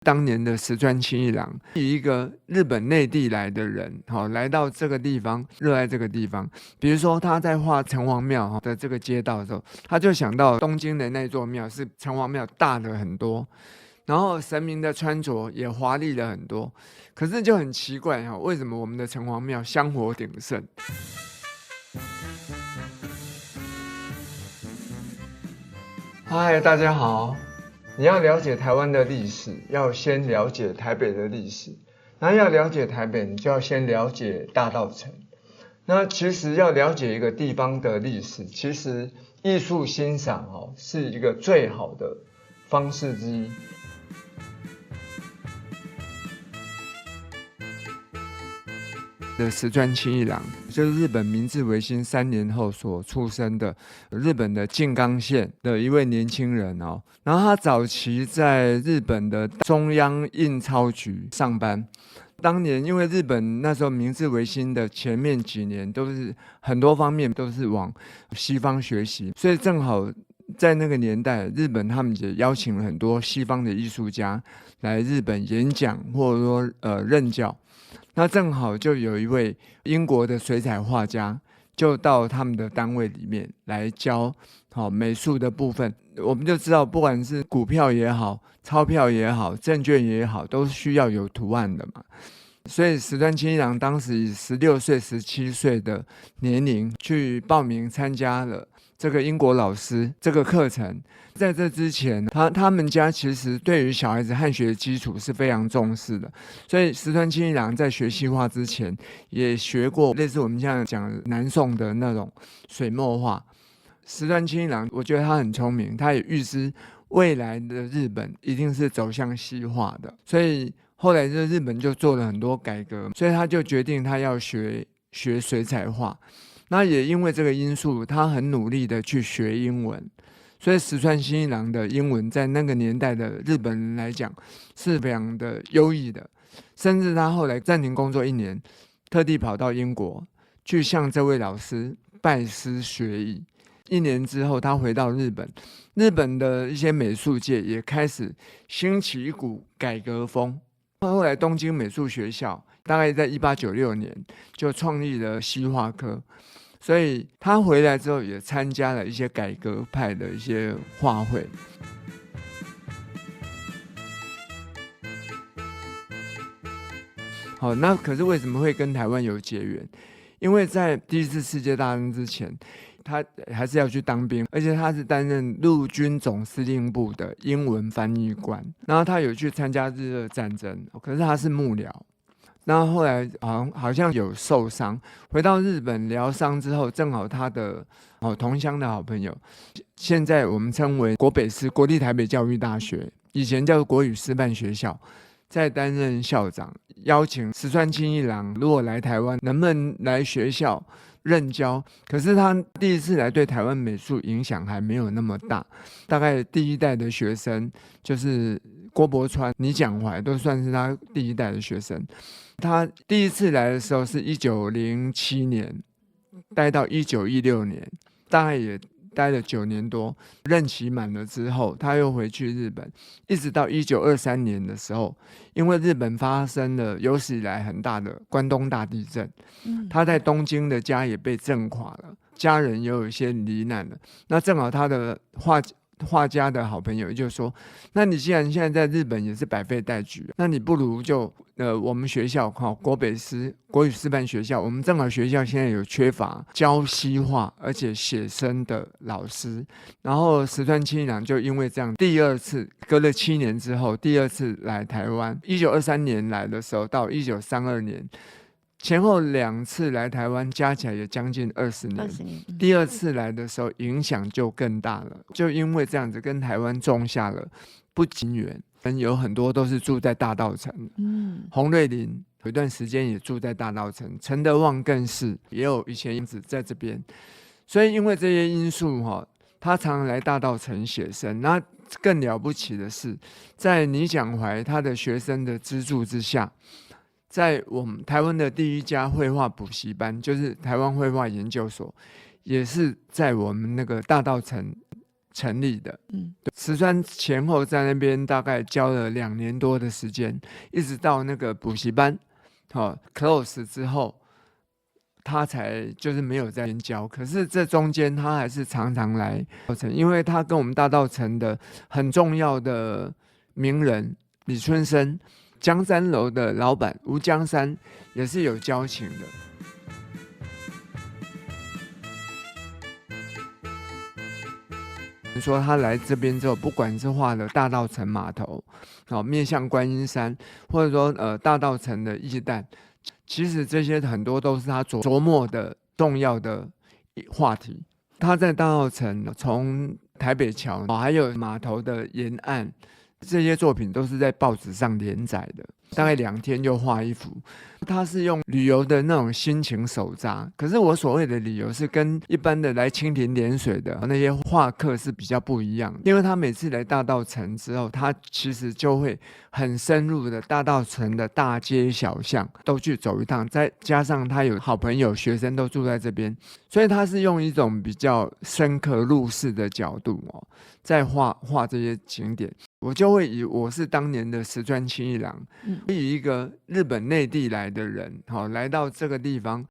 当年的石川清一郎以一个日本内地来的人，来到这个地方，热爱这个地方。比如说他在画城隍庙的这个街道的时候，他就想到东京的那座庙是城隍庙大了很多，然后神明的穿着也华丽了很多。可是就很奇怪，为什么我们的城隍庙香火鼎盛？嗨，大家好。你要了解台湾的历史，要先了解台北的历史。那要了解台北，你就要先了解大稻埕。那其实要了解一个地方的历史，其实艺术欣赏是一个最好的方式之一。的石川清一郎就是日本明治维新3年后所出生的日本的静冈县的一位年轻人然后他早期在日本的中央印钞局上班。当年因为日本那时候明治维新的前面几年都是很多方面都是往西方学习，所以正好在那个年代，日本他们也邀请了很多西方的艺术家来日本演讲或者说任教。那正好就有一位英国的水彩画家，就到他们的单位里面来教美术的部分。我们就知道，不管是股票也好、钞票也好、证券也好，都需要有图案的嘛。所以石川清一郎当时以16岁、17岁的年龄去报名参加了这个英国老师这个课程。在这之前，他们家其实对于小孩子汉学基础是非常重视的，所以石川清一郎在学西画之前，也学过类似我们现在讲南宋的那种水墨画。石川清一郎，我觉得他很聪明，他也预知未来的日本一定是走向西化的，所以后来日本就做了很多改革，所以他就决定他要学水彩画。那也因为这个因素，他很努力的去学英文。所以石川清一郎的英文在那个年代的日本人来讲是非常的优异的，甚至他后来暂停工作1年，特地跑到英国去向这位老师拜师学艺。1年之后，他回到日本，日本的一些美术界也开始兴起一股改革风。后来东京美术学校大概在1896年就创立了西画科。所以他回来之后也参加了一些改革派的一些画会。好，那可是为什么会跟台湾有结缘？因为在第1次世界大战之前，他还是要去当兵，而且他是担任陆军总司令部的英文翻译官。然后他有去参加日俄战争，可是他是幕僚。然后后来好像有受伤，回到日本疗伤之后，正好他的同乡的好朋友，现在我们称为国北师国立台北教育大学，以前叫国语师范学校，在担任校长，邀请石川清一郎如果来台湾，能不能来学校任教？可是他第1次来，对台湾美术影响还没有那么大，大概第1代的学生就是郭伯川、倪蒋怀都算是他第1代的学生。他第1次来的时候是1907年，待到1916年，大概也待了9年多。任期满了之后，他又回去日本，一直到1923年的时候，因为日本发生了有史以来很大的关东大地震，他在东京的家也被震垮了，家人也有一些罹难了。那正好他的画家的好朋友就说，那你既然现在在日本也是百废待举，那你不如就我们学校国北师国语师范学校，我们正好学校现在有缺乏教西画而且写生的老师。然后石川清一郎就因为这样，第2次隔了7年之后，第2次来台湾，1923年来的时候到1932年，前后2次来台湾加起来也将近20年。第2次来的时候影响就更大了，就因为这样子跟台湾种下了不仅缘，有很多都是住在大稻埕。洪瑞麟有一段时间也住在大稻埕，陈德旺更是也有以前因子在这边。所以因为这些因素他常常来大稻埕写生。那更了不起的是，在倪蒋怀他的学生的资助之下，在我们台湾的第1家绘画补习班，就是台湾绘画研究所，也是在我们那个大稻埕成立的。石川前后在那边大概教了2年多的时间，一直到那个补习班close 之后，他才就是没有在那边教。可是这中间他还是常常来稻城，因为他跟我们大稻埕的很重要的名人李春生、江山楼的老板吴江山也是有交情的。说他来这边之后，不管是画了大稻埕码头，面向观音山，或者说大稻埕的驿站，其实这些很多都是他琢磨的重要的话题。他在大稻埕从台北桥还有码头的沿岸，这些作品都是在报纸上连载的，大概2天就画一幅。他是用旅游的那种心情手札，可是我所谓的旅游是跟一般的来蜻蜓点水的那些画客是比较不一样的，因为他每次来大稻埕之后，他其实就会很深入的大稻埕的大街小巷都去走一趟，再加上他有好朋友学生都住在这边，所以他是用一种比较深刻入世的角度在画这些景点。我就会以我是当年的石川清一郎，以一个日本内地来的人，来到这个地方，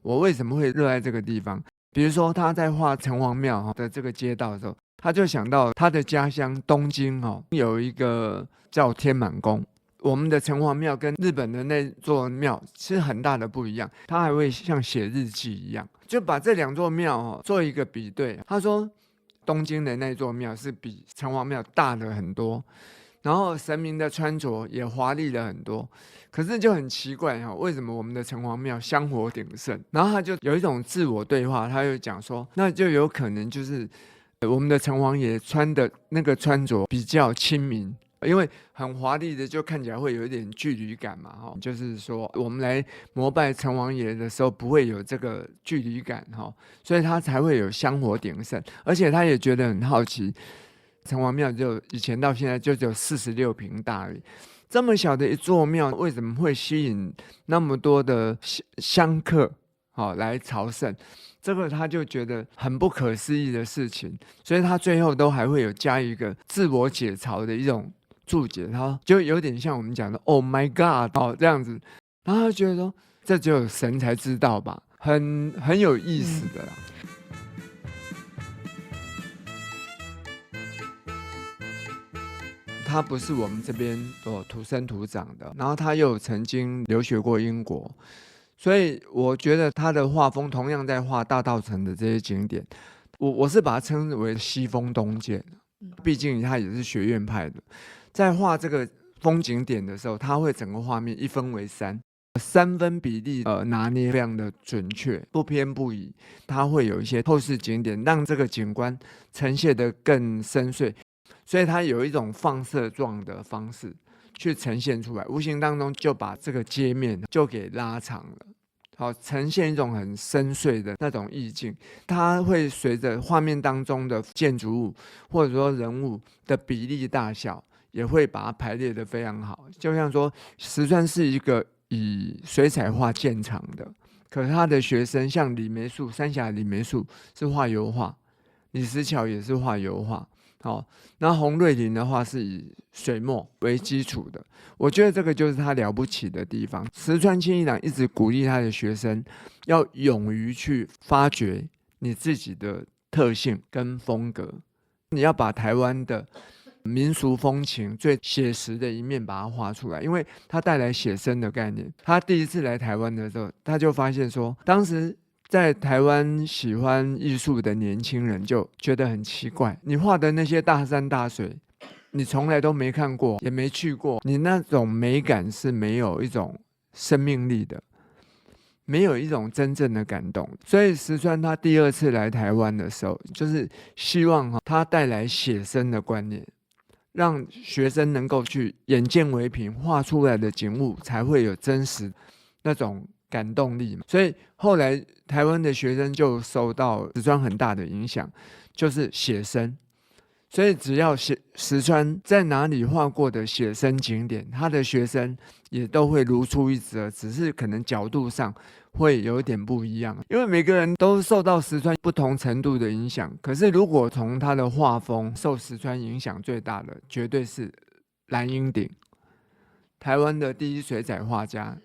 我为什么会热爱这个地方？比如说他在画城隍庙的这个街道的时候，他就想到他的家乡东京有一个叫天满宫。我们的城隍庙跟日本的那座庙是很大的不一样，他还会像写日记一样，就把这2座庙做一个比对。他说东京的那座庙是比城隍庙大了很多，然后神明的穿着也华丽了很多，可是就很奇怪为什么我们的城隍庙香火鼎盛？然后他就有一种自我对话，他就讲说，那就有可能就是我们的城隍爷穿的那个穿着比较亲民，因为很华丽的就看起来会有一点距离感嘛，就是说我们来膜拜城隍爷的时候不会有这个距离感，所以他才会有香火鼎盛。而且他也觉得很好奇，城隍庙就以前到现在就只有46坪大而已，这么小的一座庙为什么会吸引那么多的香客来朝圣？这个他就觉得很不可思议的事情，所以他最后都还会有加一个自我解嘲的一种注解，他就有点像我们讲的 "Oh my God" 这样子，然后他觉得说这只有神才知道吧，很有意思的啦。他不是我们这边土生土长的，然后他又曾经留学过英国，所以我觉得他的画风同样在画大稻埕的这些景点，我是把它称为西风东渐，毕竟他也是学院派的。在画这个风景点的时候，他会整个画面1分为3分比例拿捏非常的准确，不偏不倚。他会有一些透视景点，让这个景观呈现得更深邃，所以他有一种放射状的方式去呈现出来，无形当中就把这个街面就给拉长了，呈现一种很深邃的那种意境。它会随着画面当中的建筑物或者说人物的比例大小，也会把它排列得非常好。就像说石川是一个以水彩画见长的，可是他的学生像李梅树、三峡李梅树是画油画，李石桥也是画油画。那洪瑞麟的话是以水墨为基础的，我觉得这个就是他了不起的地方。石川清一郎一直鼓励他的学生要勇于去发掘你自己的特性跟风格，你要把台湾的民俗风情最写实的一面把它画出来，因为他带来写生的概念。他第一次来台湾的时候，他就发现说，当时在台湾喜欢艺术的年轻人就觉得很奇怪，你画的那些大山大水，你从来都没看过，也没去过，你那种美感是没有一种生命力的，没有一种真正的感动。所以石川他第2次来台湾的时候，就是希望他带来写生的观念，让学生能够去眼见为凭，画出来的景物才会有真实那种感动力嘛。所以后来台湾的学生就受到石川很大的影响，就是写生。所以只要石川在哪里画过的写生景点，他的学生也都会如出一辙，只是可能角度上会有一点不一样，因为每个人都受到石川不同程度的影响。可是如果从他的画风，受石川影响最大的绝对是蓝荫鼎，台湾的第一水彩画家。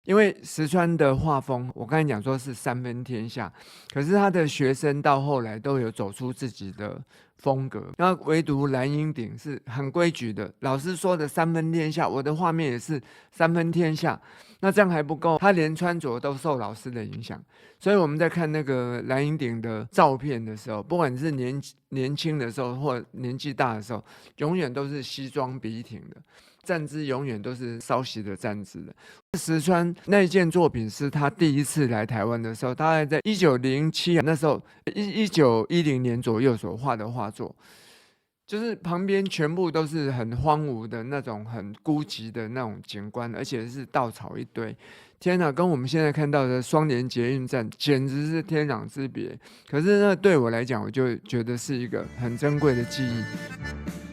因为石川的画风，我刚才讲说是三分天下，可是他的学生到后来都有走出自己的风格，那唯独蓝荫鼎是很规矩的。老师说的三分天下，我的画面也是三分天下。那这样还不够，他连穿着都受老师的影响。所以我们在看那个蓝荫鼎的照片的时候，不管是年轻的时候或年纪大的时候，永远都是西装笔挺的。站姿永远都是稍息的站姿的。石川那一件作品是他第一次来台湾的时候，大概在1907年，那时候1910年左右所画的画作，就是旁边全部都是很荒芜的那种、很孤寂的那种景观，而且是稻草一堆。天哪，跟我们现在看到的双连捷运站简直是天壤之别。可是那对我来讲，我就觉得是一个很珍贵的记忆。